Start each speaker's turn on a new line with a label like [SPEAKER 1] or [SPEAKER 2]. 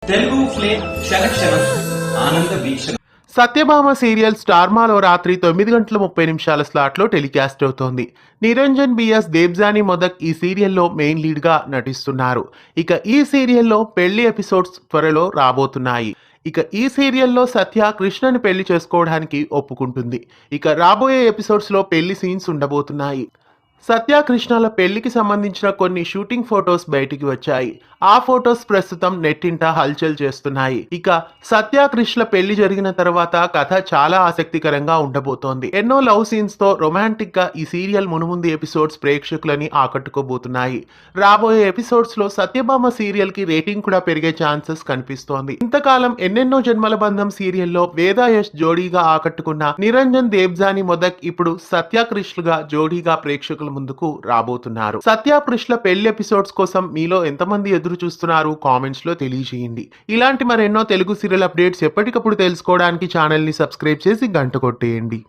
[SPEAKER 1] Telugu flame క్షణ ఆనంద వీక్షణ.
[SPEAKER 2] సత్యభామ సీరియల్ స్టార్మాలో రాత్రి 9:30 స్లాట్లో టెలికాస్ట్ అవుతోంది. నిరంజన్ బిఎస్ దేబ్జానీ మొదక్ ఈ సీరియల్లో మెయిన్ లీడ్గా నటిస్తున్నారు. ఇక ఈ సీరియల్లో పెళ్లి ఎపిసోడ్స్ త్వరలో రాబోతున్నాయి. ఇక ఈ సీరియల్లో సత్య కృష్ణని పెళ్లి చేసుకోవడానికి ఒప్పుకుంటుంది. ఇక రాబోయే ఎపిసోడ్స్లో పెళ్లి సీన్స్ ఉండబోతున్నాయి. సత్య కృష్ణల పెళ్లికి సంబంధించిన కొన్ని షూటింగ్ ఫొటోస్ బయటికి వచ్చాయి. ఆ ఫొటోస్ ప్రస్తుతం నెట్టింట హల్చల్ చేస్తున్నాయి. ఇక సత్య కృష్ణ పెళ్లి జరిగిన తర్వాత కథ చాలా ఆసక్తికరంగా ఉండబోతోంది. ఎన్నో లవ్ సీన్స్ తో రొమాంటిక్ గా ఈ సీరియల్ మునుముందు ఎపిసోడ్స్ ప్రేక్షకులని ఆకట్టుకోబోతున్నాయి. రాబోయే ఎపిసోడ్స్ లో సత్యభామ సీరియల్ కి రేటింగ్ కూడా పెరిగే ఛాన్సెస్ కనిపిస్తోంది. ఇంతకాలం ఎన్నెన్నో జన్మల బంధం సీరియల్లో వేదా యష్ జోడీగా ఆకట్టుకున్న నిరంజన్ దేబ్జానీ మొదక్ ఇప్పుడు సత్య కృష్ణగా జోడీగా ప్రేక్షకుల ముందుకు రాబోతున్నారు. సత్య కృష్ణ పెళ్లి ఎపిసోడ్స్ కోసం మీలో ఎంతమంది ఎదురు చూస్తున్నారు కామెంట్స్ లో తెలియజేయండి. ఇలాంటి మరెన్నో తెలుగు సీరియల్ అప్డేట్స్ ఎప్పటికప్పుడు తెలుసుకోవడానికి ఛానల్ ని సబ్స్క్రైబ్ చేసి గంట కొట్టేయండి.